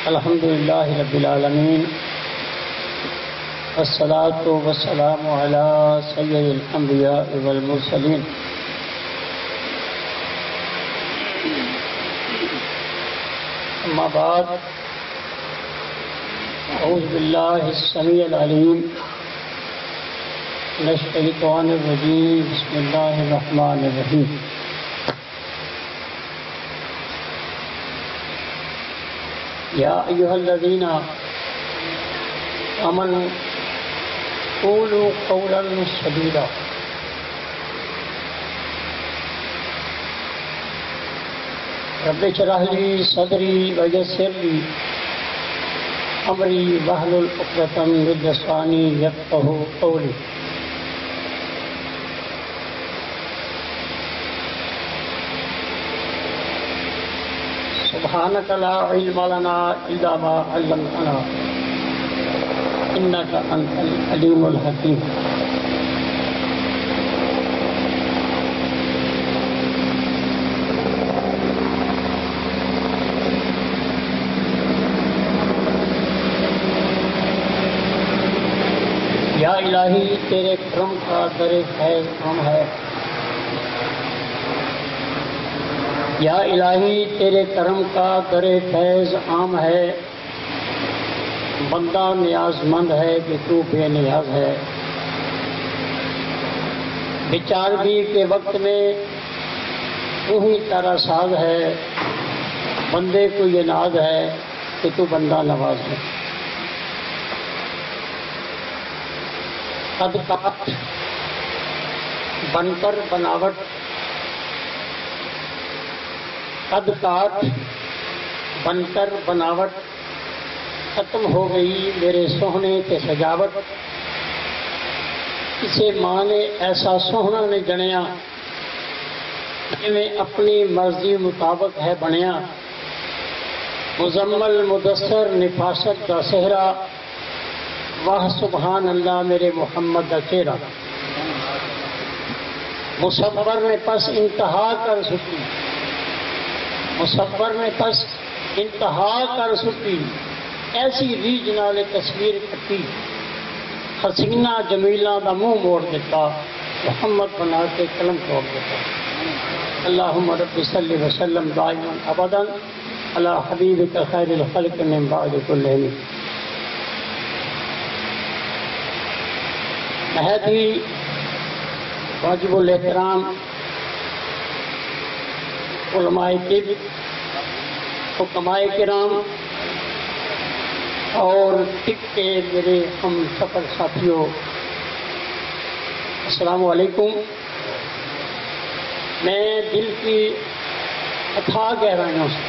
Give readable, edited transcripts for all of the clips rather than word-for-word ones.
الحمد للہ رب العالمین والصلاة والسلام علی سید الانبیاء والمرسلین اما بعد اعوذ باللہ السمیع العلیم من الشیطان الرجیم بسم اللہ الرحمن الرحیم یا ایھا الذین آمنوا قولوا قولا سدیدا رب اشرح لی صدری ویسر لی امری واحلل عقدۃ من لسانی یفقهوا قولی. سبحانک لا علم لنا الا ما علمتنا انک انت العلیم الحکیم. یا الہی تیرے کرم کا در فیض عام ہے. یا الہی تیرے کرم کا در فیض عام ہے. بندہ نیاز مند ہے کہ تو بے نیاز ہے. بیچارگی کے وقت میں تو ہی تیرا ساز ہے. بندے کو یہ ناز ہے کہ تو بندہ نواز ہے. قد کاٹ بن کر بناوٹ، قد کاٹ بن کر بناوٹ، ختم ہو گئی میرے سوہنے کے سجاوٹ. اسے ماں نے ایسا سوہنا نے جنیا کہ میں اپنی مرضی مطابق ہے بنیا. مزمل مدثر نفاست کا صحرا، واہ سبحان اللہ میرے محمد کا چہرہ. مصور نے پس انتہا کر سکی، مصور نے پس انتہا کر سکی، ایسی ریج نال تصویر کٹی. حسینہ جمیلہ دا منہ موڑ دیتا، محمد بنا کے قلم توڑ دیتا. اللہم رب صلی وسلم دائما ابدا علی حبیبک خیر الخلق من بعد کلہم. بہت ہی واجب الاحترام علماء طب، حکماء کرام اور طب کے میرے ہم سفر ساتھیوں، السلام علیکم. میں دل کی اتھاہ گہرائیوں سے،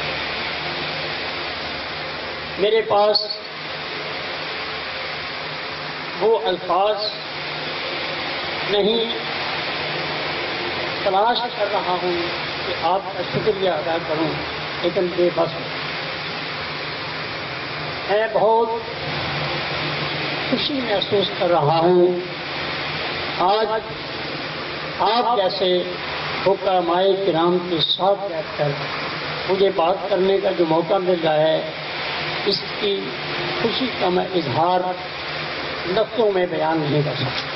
میرے پاس وہ الفاظ نہیں، تلاش کر رہا ہوں کہ آپ کا شکریہ ادا کروں، لیکن بے بس. میں بہت خوشی محسوس کر رہا ہوں آج آپ جیسے حکماء کرام کے ساتھ بیٹھ کر مجھے بات کرنے کا جو موقع مل رہا ہے، اس کی خوشی کا میں اظہار لفظوں میں بیان نہیں کر سکتا.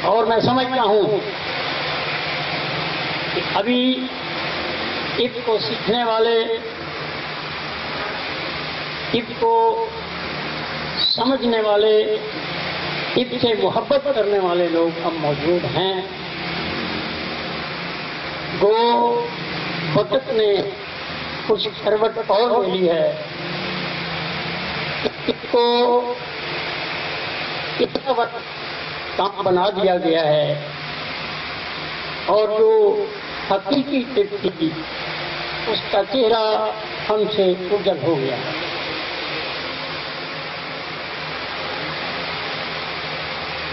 اور میں سمجھتا ہوں کہ ابھی طب کو سیکھنے والے، طب کو سمجھنے والے، طب سے محبت کرنے والے لوگ اب موجود ہیں. وہ وقت نے کچھ کروٹ اور ملی ہے. طب کو اتنا وقت کام بنا دیا گیا ہے، اور جو حقیقی طب تھی اس کا چہرہ ہم سے اجل ہو گیا.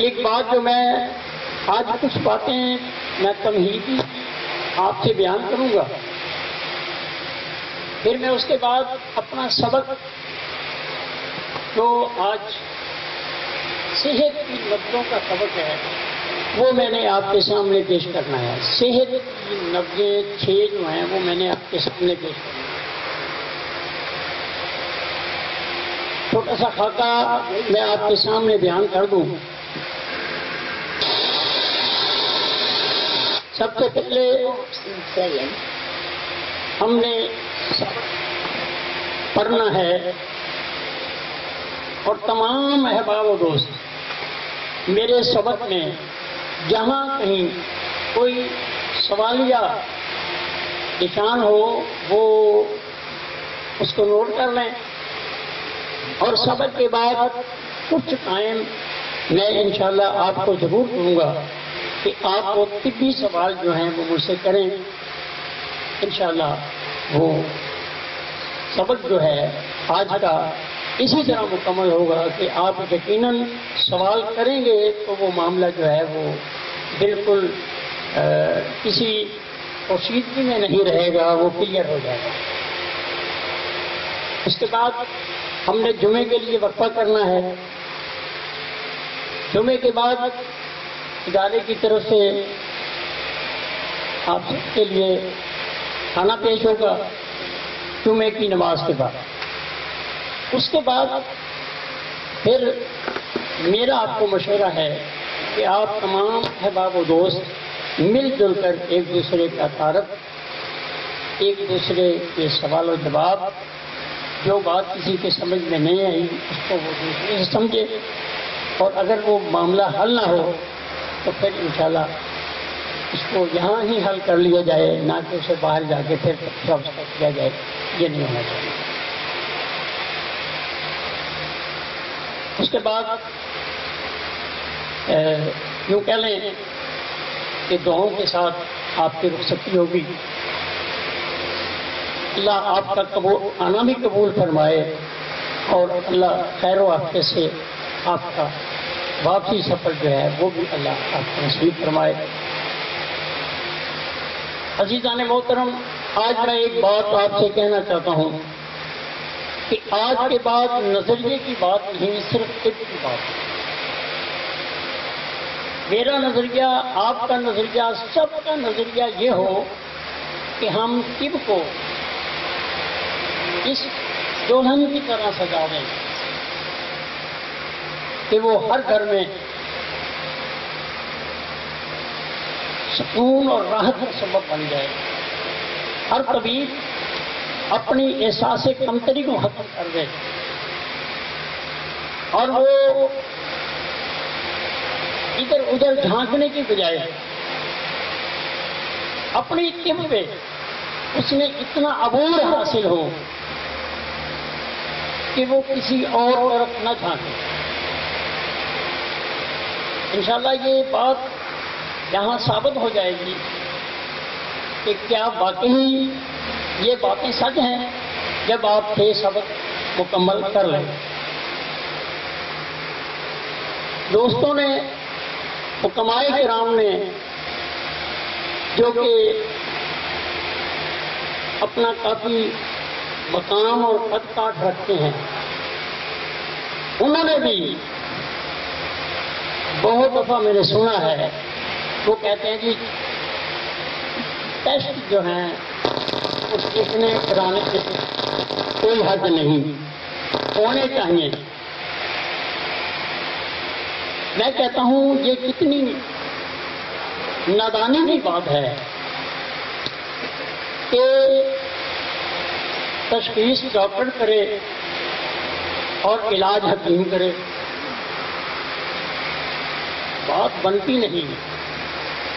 ایک بات جو میں آج کچھ باتیں میں تمہیدی آپ سے بیان کروں گا، پھر میں اس کے بعد اپنا سبق جو آج صحت کی نبضوں کا سبق ہے وہ میں نے آپ کے سامنے پیش کرنا ہے. صحت کی نبضیں 6 جو ہیں وہ میں نے آپ کے سامنے پیش کرنا ہے. چھوٹا سا خاکہ میں آپ کے سامنے بیان کر دوں. سب سے پہلے ہم نے پڑھنا ہے اور تمام احباب و دوست میرے سبق میں جہاں کہیں کوئی سوالیہ نشان ہو وہ اس کو نوٹ کر لیں، اور سبق کے بعد کچھ ٹائم میں انشاءاللہ آپ کو ضرور دوں گا کہ آپ کو طبی سوال جو ہیں وہ مجھ سے کریں. انشاءاللہ وہ سبق جو ہے آج کا اسی طرح مکمل ہوگا کہ آپ یقیناً سوال کریں گے تو وہ معاملہ جو ہے وہ بالکل کسی پوشیدگی میں نہیں رہے گا، وہ کلیئر ہو جائے گا. اس کے بعد ہم نے جمعے کے لیے وقفہ کرنا ہے. جمعے کے بعد ادارے کی طرف سے آپ سب کے لیے کھانا پیش ہوگا جمعے کی نماز کے بعد. اس کے بعد پھر میرا آپ کو مشورہ ہے کہ آپ تمام احباب و دوست مل جل کر ایک دوسرے کا تعارف، ایک دوسرے کے سوال و جواب، جو بات کسی کے سمجھ میں نہیں آئی اس کو وہ دوسرے سے سمجھے، اور اگر وہ معاملہ حل نہ ہو تو پھر انشاءاللہ اس کو یہاں ہی حل کر لیا جائے، نہ کہ اسے باہر جا کے پھر کیا جائے. یہ نہیں ہونا چاہیے. اس کے بعد یوں کہہ لیں کہ دعاؤں کے ساتھ آپ کی رخصتی ہوگی. اللہ آپ کا آنا بھی قبول فرمائے اور اللہ خیر و عافیت سے آپ کا واپسی سفر جو ہے وہ بھی اللہ آپ کو نصیب فرمائے. عزیزان محترم، آج میں ایک بات آپ سے کہنا چاہتا ہوں کہ آج کے بعد نظریے کی بات نہیں، صرف طب کی بات ہے. میرا نظریہ، آپ کا نظریہ، سب کا نظریہ یہ ہو کہ ہم طب کو اس دلہن کی طرح سجا دیں کہ وہ ہر گھر میں سکون اور راحت کا سبب بن جائے. ہر طبیب اپنی احساس کمتری کو ختم کر دے اور وہ ادھر ادھر جھانکنے کی بجائے اپنی طب پہ اس میں اتنا عبور حاصل ہو کہ وہ کسی اور طرف نہ جھانکے. انشاءاللہ یہ بات یہاں ثابت ہو جائے گی کہ کیا واقعی یہ باتیں سچ ہیں جب آپ 6 سبق مکمل کر لیں. دوستوں نے، حکمائے کرام نے، جو کہ اپنا کافی مقام اور قد کاٹ رکھتے ہیں، انہوں نے بھی بہت دفعہ میں نے سنا ہے وہ کہتے ہیں کہ ٹیسٹ جو ہیں اس دیکھنے کرانے کے کوئی حد نہیں، ہونے چاہیے. میں کہتا ہوں یہ کتنی نادانی کی بات ہے کہ تشخیص ڈاکٹر کرے اور علاج حکیم کرے. بات بنتی نہیں،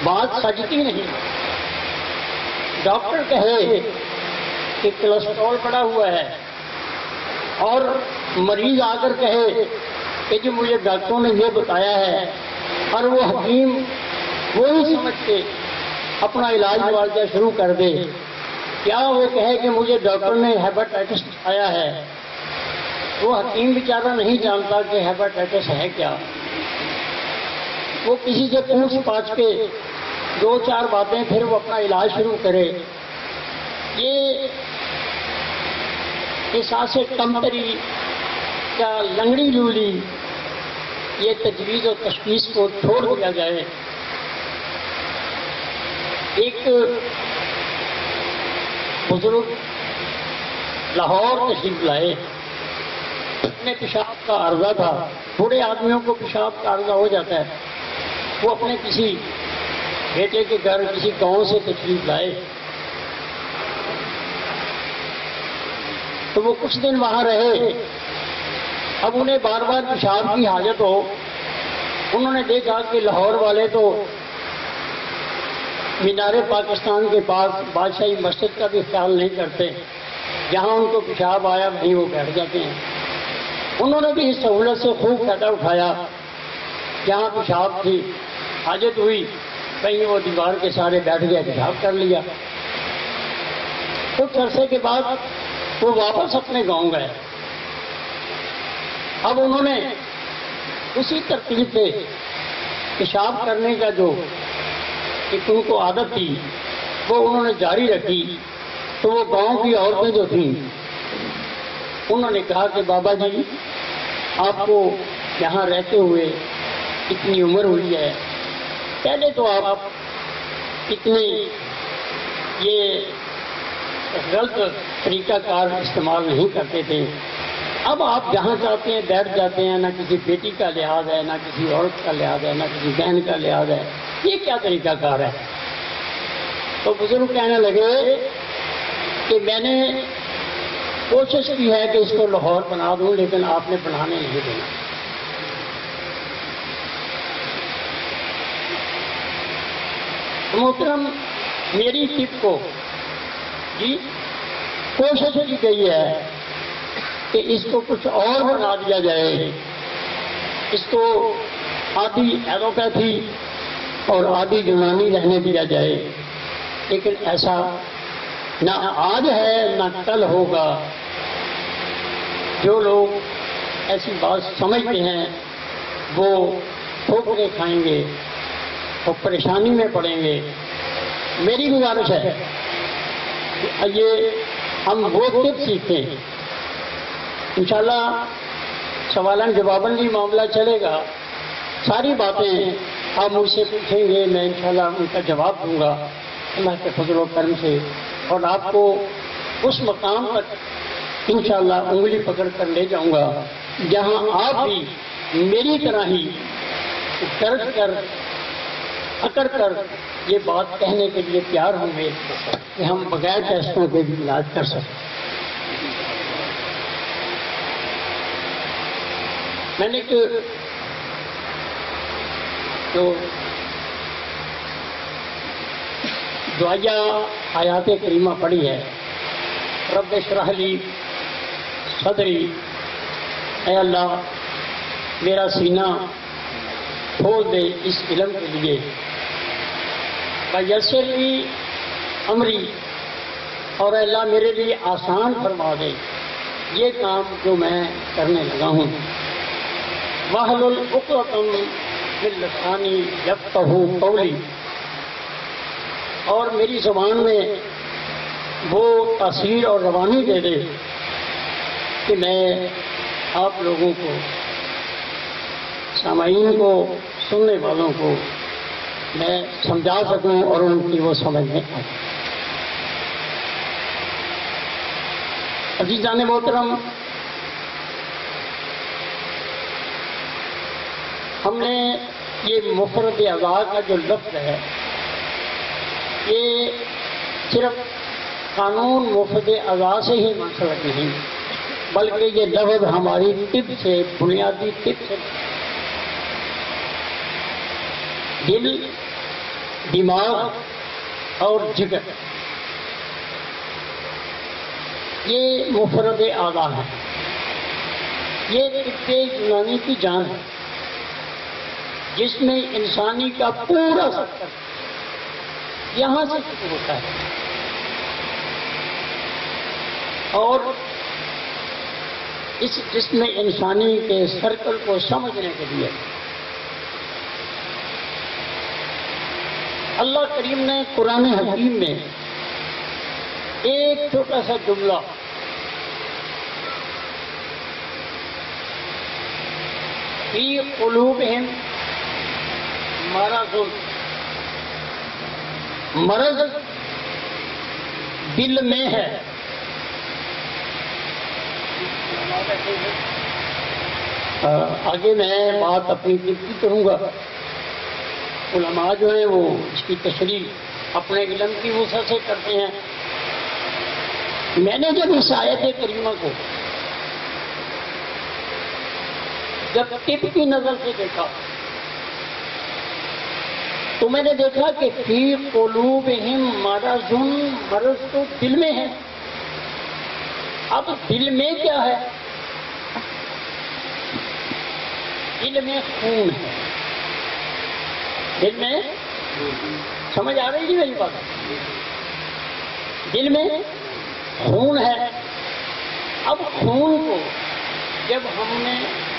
بات سجتی نہیں. ڈاکٹر کہے کہ کولیسٹرول بڑھا ہوا ہے اور مریض آ کر کہے کہ جو مجھے ڈاکٹروں نے یہ بتایا ہے، اور وہ حکیم وہی سمجھ کے اپنا علاج معالجہ شروع کر دے. کیا وہ کہے کہ مجھے ڈاکٹر نے ہیپاٹائٹس بتایا ہے، وہ حکیم بیچارہ نہیں جانتا کہ ہیپاٹائٹس ہے کیا. وہ کسی سے پوچھ پاچھ کے 2-4 باتیں پھر وہ اپنا علاج شروع کرے. یہ احساس کمتری کا لنگڑی لولی، یہ تجویز اور تشخیص کو چھوڑ دیا جائے. ایک بزرگ لاہور تشریف لائے اپنے پیشاب کا عرضہ تھا. بوڑھے آدمیوں کو پیشاب کا عرضہ ہو جاتا ہے. وہ اپنے کسی بیٹے کے گھر کسی گاؤں سے تشریف لائے تو وہ کچھ دن وہاں رہے. اب انہیں بار بار پیشاب کی حاجت ہو. انہوں نے دیکھا کہ لاہور والے تو مینار پاکستان کے پاس بادشاہی مسجد کا بھی خیال نہیں کرتے. جہاں ان کو پیشاب آیا وہیں وہ بیٹھ جاتے ہیں. انہوں نے بھی اس سہولت سے خوب فائدہ اٹھایا. جہاں پیشاب تھی حاجت ہوئی کہیں وہ دیوار کے سارے بیٹھ گئے, پیشاب کر لیا. کچھ عرصے کے بعد وہ واپس اپنے گاؤں گئے. اب انہوں نے اسی ترتیب سے پیشاب کرنے کا جو ایک ان کو عادت تھی وہ انہوں نے جاری رکھی. تو وہ گاؤں کی عورتیں جو تھیں انہوں نے کہا کہ بابا جی آپ کو یہاں رہتے ہوئے اتنی عمر ہوئی ہے, پہلے تو آپ اتنی یہ غلط طریقہ کار استعمال نہیں کرتے تھے. اب آپ جہاں چاہتے ہیں بیٹھ جاتے ہیں. نہ کسی بیٹی کا لحاظ ہے, نہ کسی عورت کا لحاظ ہے, نہ کسی بہن کا لحاظ ہے. یہ کیا طریقہ کار ہے؟ تو بزرگ کہنے لگے کہ میں نے کوشش کی ہے کہ اس کو لاہور بنا دوں لیکن آپ نے بنانے نہیں دینا. محترم میری ٹپ کو جی کوشش کی گئی ہے کہ اس کو کچھ اور بنا دیا جائے. اس کو آدھی ایلوپیتھی اور آدھی یونانی رہنے دیا جائے. لیکن ایسا نہ آج ہے نہ کل ہوگا. جو لوگ ایسی بات سمجھتے ہیں وہ ٹھوکریں کھائیں گے اور پریشانی میں پڑیں گے. میری گزارش ہے کہ یہ ہم وہ ٹپ سیکھیں. انشاءاللہ سوالن جواباً بھی معاملہ چلے گا. ساری باتیں آپ مجھ سے پوچھیں گے, میں انشاءاللہ ان کا جواب دوں گا اللہ کے فضل و کرم سے, اور آپ کو اس مقام تک انشاءاللہ انگلی پکڑ کر لے جاؤں گا جہاں آپ بھی میری طرح ہی درج کر اکڑ کر یہ بات کہنے کے لیے تیار ہوں گے کہ ہم بغیر ٹیسٹوں کے بھی علاج کر سکیں. میں نے جو دعائیہ آیات کریمہ پڑھی ہے, رب اشرح لی صدری, اے اللہ میرا سینہ کھول دے اس علم کے لیے. یسر لی امری, اور اے اللہ میرے لیے آسان فرما دے یہ کام جو میں کرنے لگا ہوں. واحلل عقدۃ من لسانی یفقہوا قولی, اور میری زبان میں وہ تاثیر اور روانی دے دے کہ میں آپ لوگوں کو, سامعین کو, سننے والوں کو میں سمجھا سکوں اور ان کی وہ سمجھ میں آئے. عزیزان محترم, ہم نے یہ مفرد اعضاء کا جو لفظ ہے یہ صرف قانون مفرد اعضاء سے ہی منسلک نہیں بلکہ یہ لفظ ہماری طب سے, بنیادی طب سے, دل, دماغ اور جگر, یہ مفرد اعضاء ہے. یہ طب یونانی کی جان ہے جس میں انسانی کا پورا سفر یہاں سے شروع ہوتا ہے اور اس جسم انسانی کے سرکل کو سمجھنے کے لیے اللہ کریم نے قرآن حکیم میں ایک چھوٹا سا جملہ فی قلوبہم مرض دل میں ہے. آگے میں بات اپنی کی کروں گا. علماء جو ہیں وہ اس کی تشریح اپنے علم کی وسعت سے کرتے ہیں. میں نے جب اس آیت کریمہ کو جب طب کی نظر سے دیکھا تو میں نے دیکھا کہ فی قلوبہم مرض، مرض تو دل میں ہے. اب دل میں کیا ہے؟ دل میں خون ہے. دل میں سمجھ آ رہی ہے میری بات؟ دل میں خون ہے. اب خون کو جب ہم نے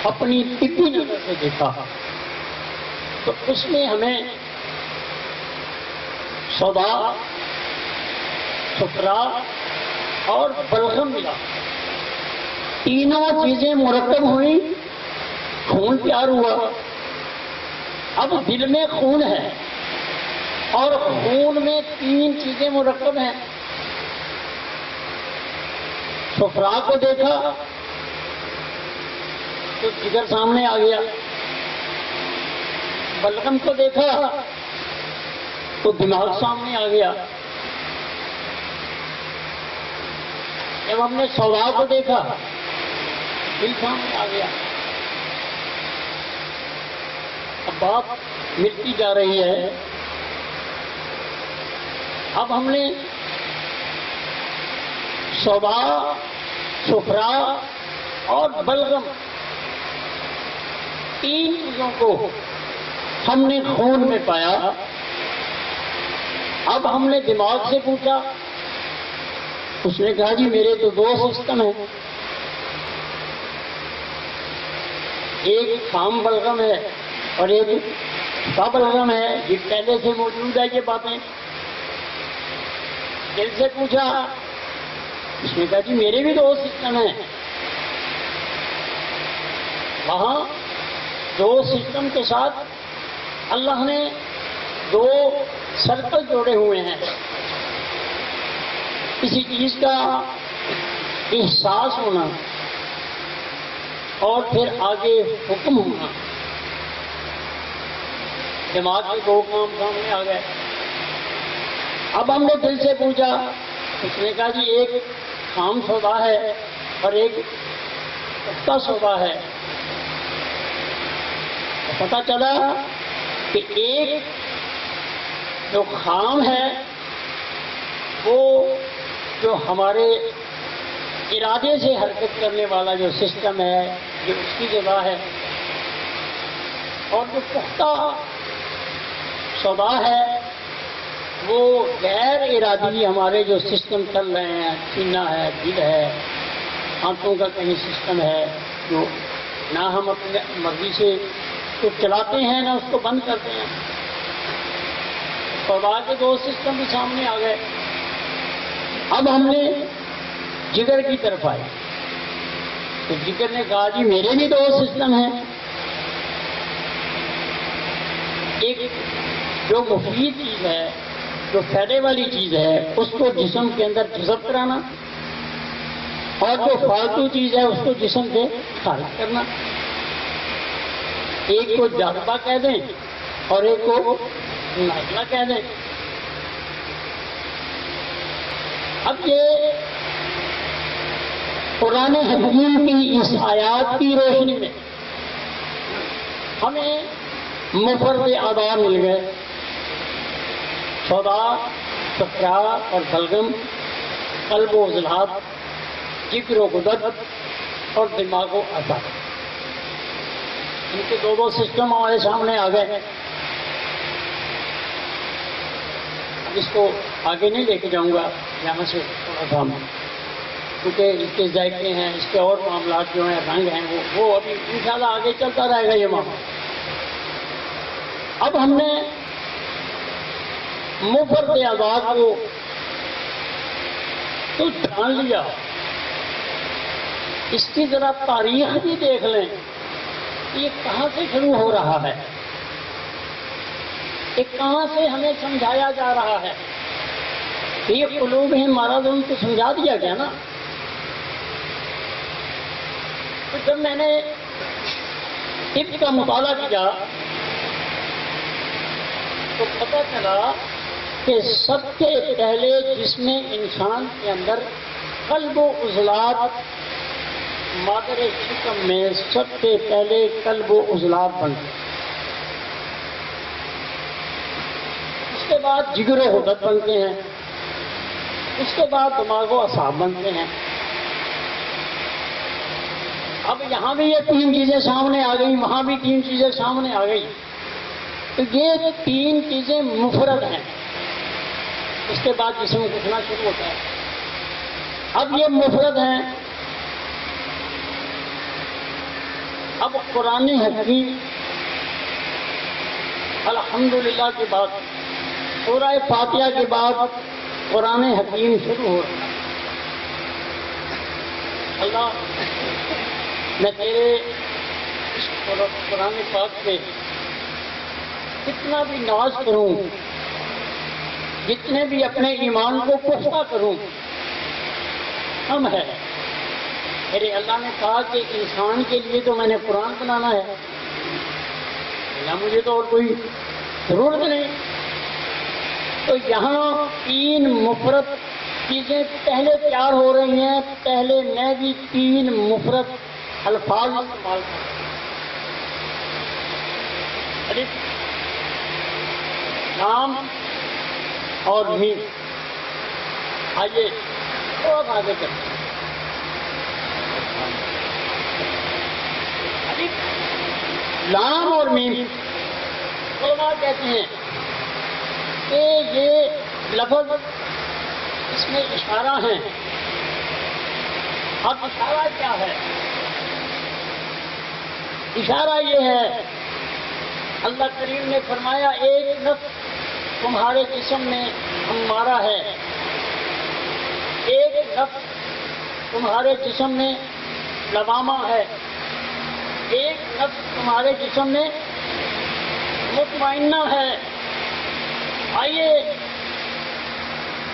اپنی طبی نظر سے دیکھا تو اس میں ہمیں صدا، صفرا اور بلغم ملا. تینوں چیزیں مرکب ہوئی، خون تیار ہوا. اب دل میں خون ہے اور خون میں تین چیزیں مرکب ہیں. صفرا کو دیکھا تو جگر سامنے آ گیا. بلغم کو دیکھا تو دماغ سامنے آ گیا. جب ہم نے صدا کو دیکھا دل سامنے آ گیا. اب بات ملتی جا رہی ہے. اب ہم نے صدا، صفرا اور بلغم تین چیزوں کو ہم نے خون میں پایا. اب ہم نے دماغ سے پوچھا، اس نے کہا جی میرے تو دو سسٹم ہیں، ایک خام بلغم ہے اور ایک کا بلغم ہے. یہ پہلے سے موجود ہے یہ باتیں. دل سے پوچھا، اس نے کہا جی میرے بھی دو سسٹم ہیں. وہاں دو سسٹم کے ساتھ اللہ نے دو سرکل جوڑے ہوئے ہیں. کسی چیز کا احساس ہونا اور پھر آگے حکم ہونا. دماغ کے دو کام سامنے آ گئے. اب ہم نے دل سے پوچھا، اس نے کہا جی ایک خام سودا ہے اور ایک پختہ سودا ہے. پتہ چلا کہ ایک جو خام ہے وہ جو ہمارے ارادے سے حرکت کرنے والا جو سسٹم ہے یہ اس کی جگہ ہے، اور جو پختہ سودا ہے وہ غیر ارادی ہمارے جو سسٹم چل رہے ہیں، سینہ ہے، دل ہے، آنکھوں کا کہیں سسٹم ہے جو نہ ہم اپنی مرضی سے تو چلاتے ہیں نہ اس کو بند کرتے ہیں. سودا کے دو سسٹم بھی سامنے آ گئے. اب ہم نے جگر کی طرف آئے تو جگر نے کہا جی میرے بھی دو سسٹم ہیں، ایک جو مفید چیز ہے، جو فائدے والی چیز ہے اس کو جسم کے اندر جذب کرانا، اور جو فالتو چیز ہے اس کو جسم سے خارج کرنا. ایک کو جاذبہ کہہ دیں اور ایک کو نازلہ کہہ دیں. اب یہ قرآن حکیم کی اس آیات کی روشنی میں ہمیں مفرد اعضاء مل گئے. صدا، صفرا اور بلغم، قلب و عضلات، جگر و غدد اور دماغ و اعصاب. ان کے دو سسٹم ہمارے سامنے آ گئے. اب اس کو آگے نہیں لے کے جاؤں گا یہاں سے تھوڑا سا، کیونکہ اس کے ذائقے ہیں، اس کے اور معاملات جو ہیں، رنگ ہیں، وہ ابھی انشاءاللہ آگے چلتا رہے گا یہ معاملہ. اب ہم نے مفرد اعضاء کو تو جان لیا، اس کی ذرا تاریخ بھی دیکھ لیں یہ کہاں سے شروع ہو رہا ہے، یہ کہاں سے ہمیں سمجھایا جا رہا ہے. یہ قلوب ہیں مرض، ان کو سمجھا دیا گیا نا. تو جب میں نے طب کا مطالعہ کیا تو پتہ چلا کہ سب سے پہلے جسم انسان کے اندر قلب و عضلات، مادر شکم میں سب سے پہلے قلب و عضلات بنتے ہیں، اس کے بعد جگر و غدد بنتے ہیں، اس کے بعد دماغ و اعصاب بنتے ہیں۔ اب یہاں بھی یہ تین چیزیں سامنے آ گئی، وہاں بھی تین چیزیں سامنے آ گئی، تو یہ تین چیزیں مفرد ہیں، اس کے بعد جسم اٹھنا شروع ہوتا ہے۔ اب یہ مفرد ہیں، اب قرآن حکیم الحمدللہ کے بعد، سورہ فاتحہ کے بعد قرآن حکیم شروع ہو رہا ہے۔ اللہ میں تیرے اس قرآن پاک پہ کتنا بھی ناز کروں، جتنے بھی اپنے ایمان کو پختہ کروں، کم ہے۔ میرے اللہ نے کہا کہ انسان کے لیے تو میں نے قرآن بنانا ہے، یا مجھے تو اور کوئی ضرورت نہیں۔ تو یہاں تین مفرد چیزیں پہلے تیار ہو رہی ہیں، پہلے میں بھی تین مفرد الفاظ استعمال کروں۔ الف، لام اور میم۔ آئیے تھوڑا آگے کرتے ہیں۔ الف، لام اور میم، علماء کہتے ہیں کہ یہ لفظ اس میں اشارہ ہیں۔ اب اشارہ کیا ہے؟ اشارہ یہ ہے، اللہ کریم نے فرمایا ایک نفس تمہارے جسم میں ہمارا ہے، ایک نفس تمہارے جسم میں لوامہ ہے، ایک نفس تمہارے جسم میں مطمئنہ ہے۔ آئیے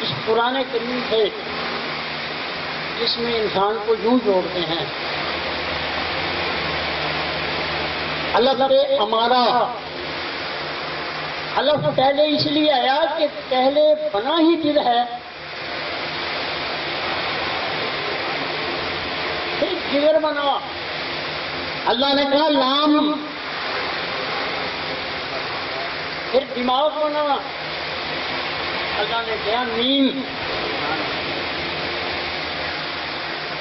اس قرآن کریم سے جس میں انسان کو یوں جوڑتے ہیں، اللہ تعالیٰ ہمارا الف پہلے اس لیے آیا کہ پہلے بنا ہی دل ہے، پھر جگر بنا۔ اللہ نے کہا لام، پھر دماغ بنا، اللہ نے کہا میم۔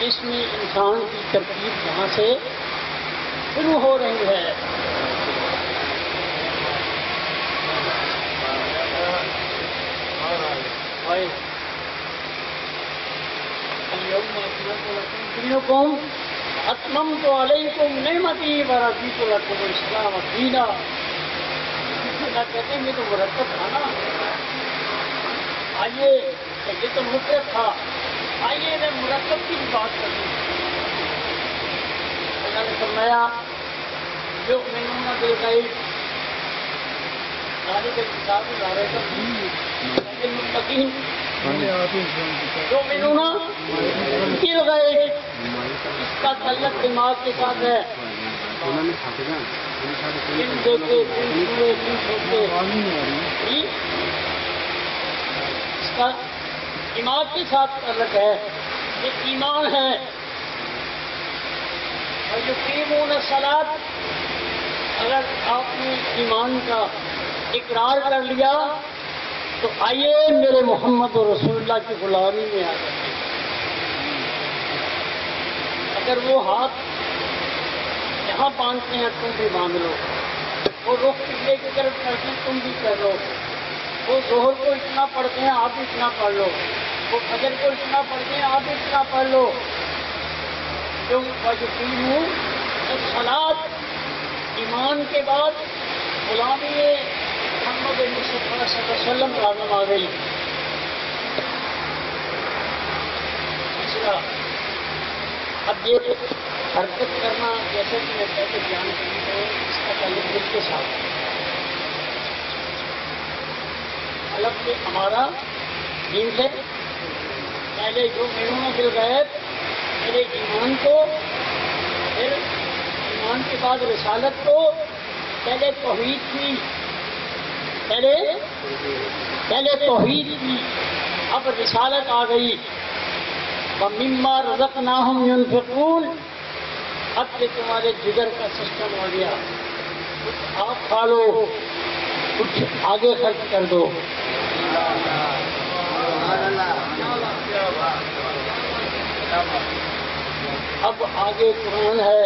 جس میں انسان کی ترکیب یہاں سے شروع ہو رہی ہے۔ دینکم اتممت علیکم نعمتی ورضیت لکم الاسلام دینا۔ اللہ کہتے ہیں یہ تو مرتب تھا نا، آئیے یہ تو مفرد تھا، آئیے میں مرتب کی بات کروں۔ اللہ نے فرمایا یؤمنون بالغیب ذالک الکتاب لا ریب فیہ للمتقین۔ یؤمنون بالغیب، اس کا تعلق دماغ کے ساتھ ہے۔ دن دیکھے، دن سنے، دن سوچے، اس کا دماغ کے ساتھ تعلق ہے، یہ ایمان ہے۔ اور یقیمون الصلاۃ، اگر آپ نے ایمان کا اقرار کر لیا تو آئیے میرے محمد اور رسول اللہ کی غلامی میں آ جائیں۔ اگر وہ ہاتھ یہاں باندھتے ہیں تم بھی باندھ لو، وہ رخ قبلے کی طرف کرتے ہیں تم بھی کر لو، وہ ظہر کو اتنا پڑھتے ہیں آپ بھی اتنا پڑھ لو، وہ فجر کو اتنا پڑھتے ہیں آپ بھی اتنا پڑھ لو۔ جو یقیمون الصلاۃ، ایمان کے بعد غلامی محمد مصطفیٰ صلی اللہ علیہ وسلم لازم آ گئی۔ تیسرا، اب یہ حرکت کرنا جیسے کہ میں پہلے بیان کی ہے، اس کا تعلق دل کے ساتھ ہے۔ الگ سے ہمارا دین سے پہلے جو یؤمنون بالغیب، میرے ایمان کو، پھر قرآن کے بعد رسالت کو پہلے توحید کی، پہلے توحید کی، اب رسالت آ گئی۔ وَمِمَّا رَزَقْنَاهُمْ يُنْفِقُونَ، اب یہ تمہارے جگر کا سسٹم آ گیا، کچھ آپ کھا لو، کچھ آگے خرچ کر دو۔ اب آگے قرآن ہے،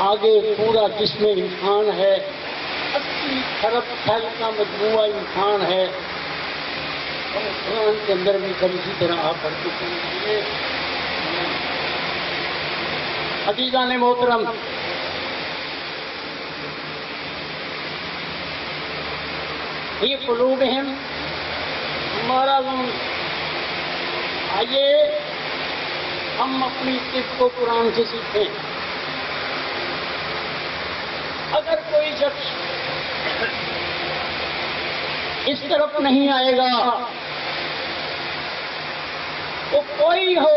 آگے پورا جسم انسان ہے، 80 کھرب پھل کا مجموعہ انسان ہے، اور قرآن کے اندر بھی سب اسی طرح آپ پڑھ کے چلیے۔ عزیزان محترم، فی قلوبہم مرض، آئیے ہم اپنی طب کو قرآن سے سیکھیں۔ اگر کوئی شخص اس طرف نہیں آئے گا، وہ کوئی ہو،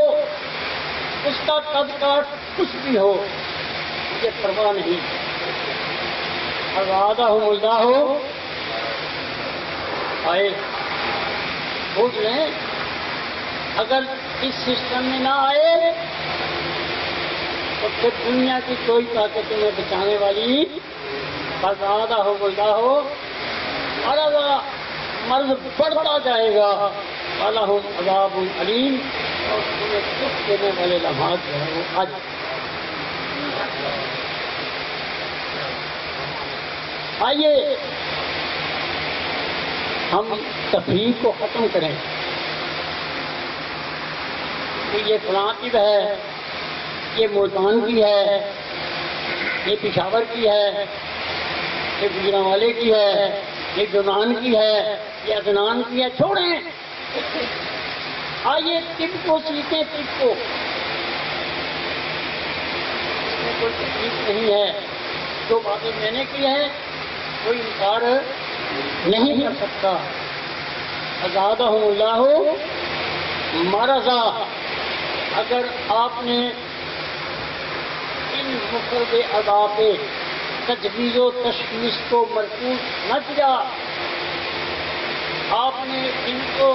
اس کا قد کاٹ کچھ بھی ہو، مجھے پرواہ نہیں، ازادہم اللہ، آئے پوچھ لیں، اگر اس سسٹم میں نہ آئے تو پھر دنیا کی کوئی طاقت میں بچانے والی ازادہم اللہ، مرض بڑھتا جائے گا، وَلَهُمْ عَذَابٌ عَلِيمٌ، اور انہیں دکھ دینے والے لمحات جو ہیں وہ آج۔ آئیے ہم تفریح کو ختم کریں کہ یہ فلاں طب ہے، یہ ملتان کی ہے، یہ پشاور کی ہے، یہ گجرانوالے کی ہے، یہ یونان کی ہے، یہ عدنان کی ہے، چھوڑیں۔ آئیے طب کو سیکھیں، طب کو، اس میں کوئی تکلیف نہیں ہے، جو باتیں میں نے کی ہیں کوئی انکار نہیں کر سکتا۔ ازادہم اللہ مرضا، اگر آپ نے ان مفرد ادا پہ تجویز و تشخیص کو مرکوز نہ کیا، آپ نے ان کو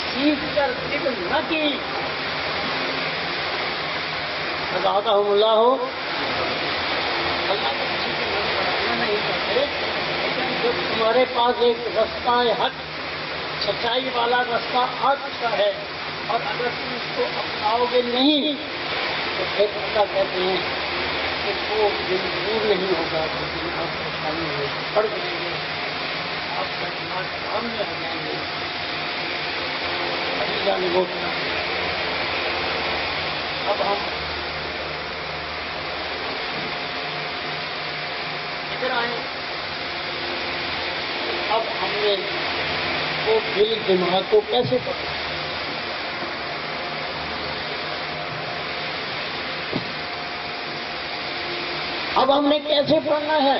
سیکھ کر طب نہ کی، ازادہم اللہ، اللہ کو کسی کو منع نہیں کرتے، لیکن جب تمہارے پاس ایک رستہ حق، سچائی والا رستہ آ چکا ہے، اور اگر تم اس کو اپناؤ گے نہیں تو پھر اللہ کہتے ہیں کہ وہ دن دور نہیں ہوگا، لیکن آپ پریشانی میں پڑ جائیں گے، آپ کا دماغ سامنے آ جائیں گے۔ ابھی جانے وہ اب ہم ادھر آئیں، اب ہم نے وہ دل دماغ کو کیسے پکڑا؟ اب ہم نے کیسے پڑھنا ہے؟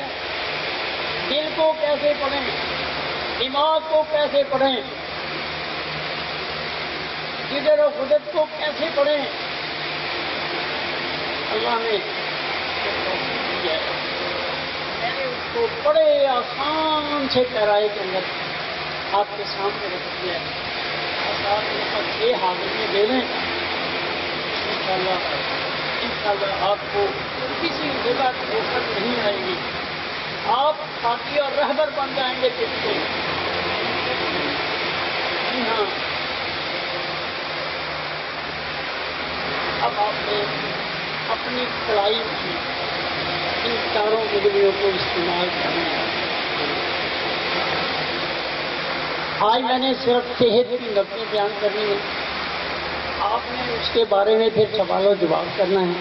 دل کو کیسے پڑھیں؟ دماغ کو کیسے پڑھیں؟ جگر و قدرت کو کیسے پڑھیں؟ اللہ نے میں نے اس کو بڑے آسان سے پیرائے کے اندر آپ کے سامنے رکھ دیا ہے، آپ میرے پاس یہ حاضر میں دے لیں، انشاءاللہ آپ کو کسی جگہ کی ضرورت نہیں آئے گی، آپ ساتھی اور رہبر بن جائیں گے طب کے۔ جی ہاں، اب آپ نے اپنی کڑائی کی ان چاروں بجلیوں کو استعمال کرنا ہے۔ آج میں نے صرف صحت کی نقطیں بیان کرنی ہے، آپ نے اس کے بارے میں پھر سوال و جواب کرنا ہے،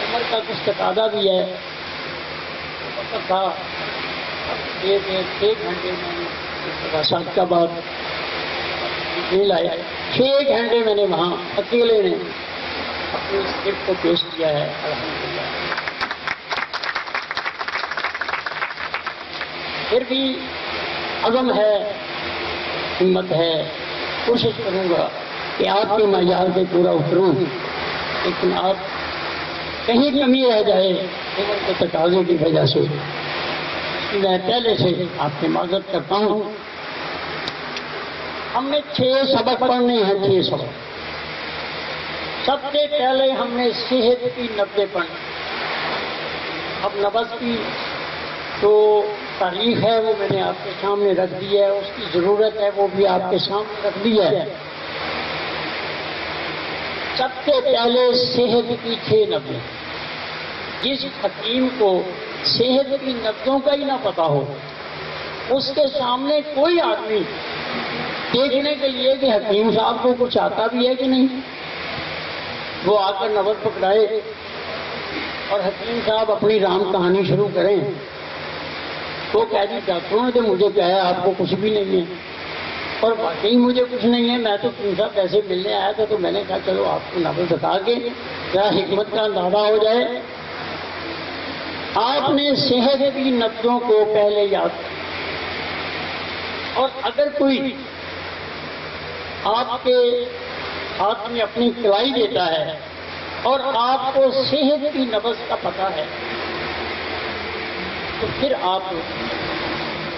عمر کا کچھ تقاضا بھی ہے، وقت تھا، اب 6 گھنٹے میں سات کا بعد نہیں لایا، 6 گھنٹے میں نے وہاں اکیلے نے اپنی اسکرپٹ کو پیش کیا ہے، الحمدللہ۔ پھر بھی عزم ہے، ہمت ہے، کوشش کروں گا کہ آپ کے معیار پہ پورا اتروں، لیکن آپ کہیں کمی رہ جائے عمر کے تقاضے کی وجہ سے میں پہلے سے آپ کی معذرت کرتا ہوں۔ ہم نے 6 سبق پڑھنے ہیں، 6 سبق۔ سب سے پہلے ہم نے صحت کی نبضیں پڑھنی۔ اب نبض کی جو تاریخ ہے وہ میں نے آپ کے سامنے رکھ دی ہے، اس کی ضرورت ہے وہ بھی آپ کے سامنے رکھ دی ہے۔ سب سے پہلے صحت کی 6 نبضیں۔ جس حکیم کو صحت کی نبضوں کا ہی نہ پتا ہو، اس کے سامنے کوئی آدمی دیکھنے کے لیے کہ حکیم صاحب کو کچھ آتا بھی ہے کہ نہیں، وہ آ کر نبض پکڑائے اور حکیم صاحب اپنی رام کہانی شروع کریں، تو کہہ دی ڈاکٹروں نے تو مجھے کہا ہے آپ کو کچھ بھی نہیں ہے، اور واقعی مجھے کچھ نہیں ہے۔ میں تو حکیم صاحب پیسے ملنے آیا تھا، تو میں نے کہا چلو آپ کو نبض بتا کے ذرا حکمت کا اندازہ ہو جائے۔ آپ نے صحت کی نبضوں کو پہلے یاد کیا، اور اگر کوئی آپ کے ہاتھ میں اپنی کلائی دیتا ہے اور آپ کو صحت کی نبض کا پتہ ہے، تو پھر آپ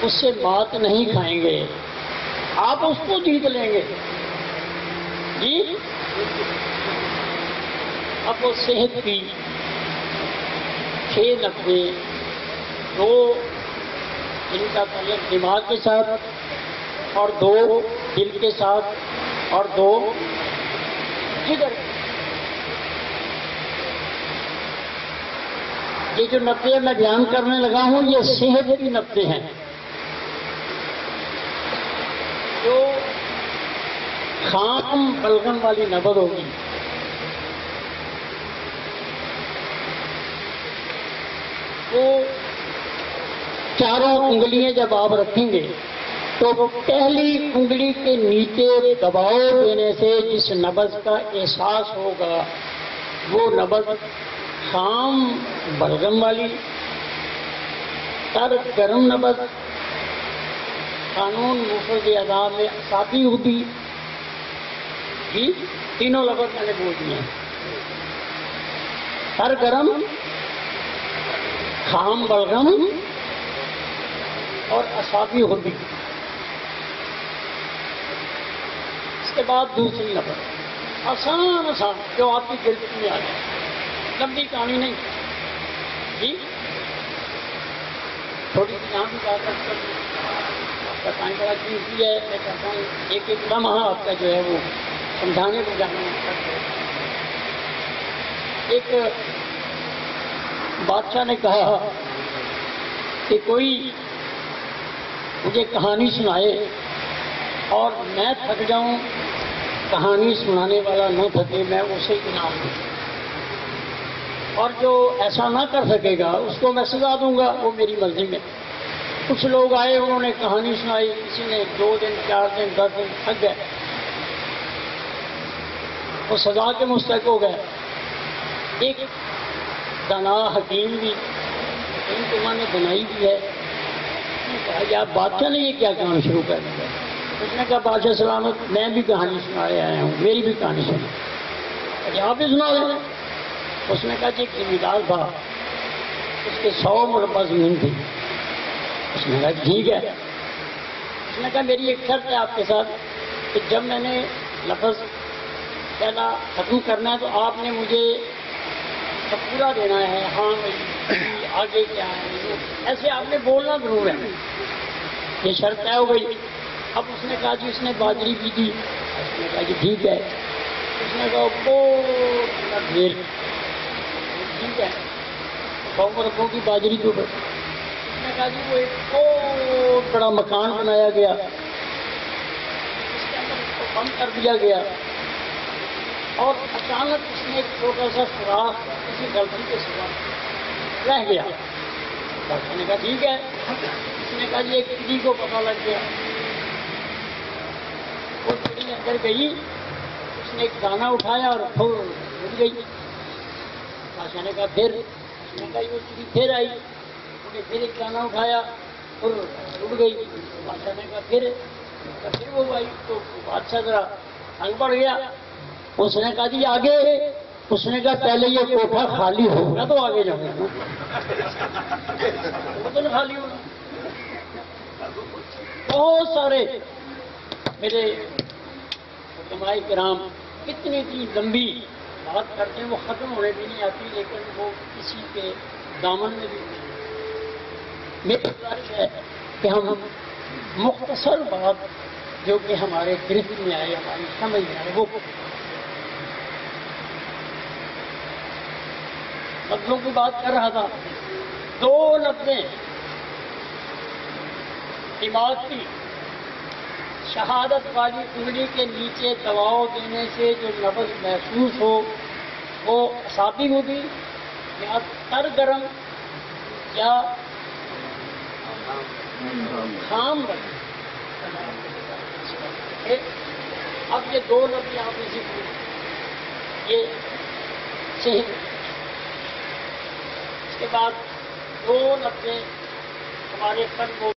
اس سے بات نہیں کھائیں گے، آپ اس کو جیت لیں گے جی۔ اب وہ صحت کی 6 نبضیں، 2 جن کا تعلق دماغ کے ساتھ اور 2 دل کے ساتھ اور 2 جگر۔ یہ جو نبضیں میں بیان کرنے لگا ہوں یہ صحت کی نبضیں ہیں۔ جو خام بلغم والی نبض ہوگی وہ چاروں انگلیاں جب آپ رکھیں گے تو پہلی انگلی کے نیچے دباؤ دینے سے جس نبض کا احساس ہوگا وہ نبض خام بلغم والی، تر گرم نبض قانون مفرد اعضاء میں اعصابی ہوتی جی، تینوں لفظ میں نے بول دیے ہیں، تر گرم، خام بلغم اور اعصابی ہوتی۔ اس کے بعد دوسری نبض آسان جو آپ کی گرفت میں آ جائے، لمبی کہانی نہیں جی، تھوڑی سی یہاں بھی بات کر آپ کا ٹائم بڑا قیمتی ہے، میں چاہتا ہوں ایک لمحہ آپ کا جو ہے وہ سمجھانے کو جانا ہے۔ ایک بادشاہ نے کہا کہ کوئی مجھے کہانی سنائے اور میں تھک جاؤں، کہانی سنانے والا نہ تھکے، میں اسے انعام دوں، اور جو ایسا نہ کر سکے گا اس کو میں سزا دوں گا، وہ میری مرضی میں۔ کچھ لوگ آئے، انہوں نے کہانی سنائی، کسی نے 2 دن 4 دن 10 دن تھک گئے، وہ سزا کے مستحق ہو گئے۔ ایک دانا حکیم بھی، حکیم تو ماں نے بنائی بھی ہے، کہا یار بادشاہ نے یہ کیا کام شروع کر دیا؟ اس نے کہا بادشاہ سلامت، میں بھی کہانی سنائے آیا ہوں، میری بھی کہانی سنی، آپ بھی سنا لیں۔ اس نے کہا کہ ایک زمیندار تھا، اس کے 100 مربع زمین تھی۔ اس نے کہا ٹھیک ہے۔ اس نے کہا میری ایک شرط ہے آپ کے ساتھ کہ جب میں نے لفظ پہلا ختم کرنا ہے تو آپ نے مجھے سب پورا دینا ہے، ہاں آگے کیا ہے، ایسے آپ نے بولنا ضرور ہے، یہ شرط طے ہو گئی۔ اب اس نے کہا جی اس نے باجری کی تھی، اس نے کہا جی ٹھیک ہے۔ اس نے کہا بہت ڈھیر، ٹھیک ہے 100 مربوں کی باجری کے اوپر۔ اس نے کہا جی وہ ایک بہت بڑا مکان بنایا گیا، اس کے اندر اس کو بند کر دیا گیا، اور اچانک اس نے ایک چھوٹا سا سوراخ کسی غلطی کے سوا رہ گیا۔ ڈاکٹر نے کہا ٹھیک ہے۔ اس نے کہا جی ایک چڑی کو پتہ لگ گیا، وہ چڑی اندر گئی، اس نے ایک دانہ اٹھایا اور اٹھ گئی۔ بادشاہ نے کہا پھر؟ اس نے کہا وہ چڑی پھر آئی، اس نے پھر ایک دانہ اٹھایا اور اٹھ گئی۔ بادشاہ نے کہا پھر وہ آئی، تو بادشاہ ذرا تنگ پڑ گیا۔ اس نے کہا جی آگے؟ اس نے کہا پہلے یہ کوٹھا خالی ہوگا تو آگے جاؤں گا، وہ خالی ہوگا۔ بہت سارے میرے علماء کرام کتنی لمبی بات کرتے ہیں، وہ ختم ہونے بھی نہیں آتی، لیکن وہ کسی کے دامن میں بھی نہیں۔ میری گزارش ہے کہ ہم مختصر بات جو کہ ہمارے گرفت میں آئے، ہماری سمجھ میں آئے، وہ لفظوں کی بات کر رہا تھا۔ دو لفظیں دماغ کی شہادت والی انگلی کے نیچے دباؤ دینے سے جو نبض محسوس ہو وہ اعصابی ہوگی یا سرگرم یا خام رہے۔ اب یہ دو لفظ یہاں پہ ذکر، یہ صحیح۔ اس کے بعد دو لفظیں ہمارے قلب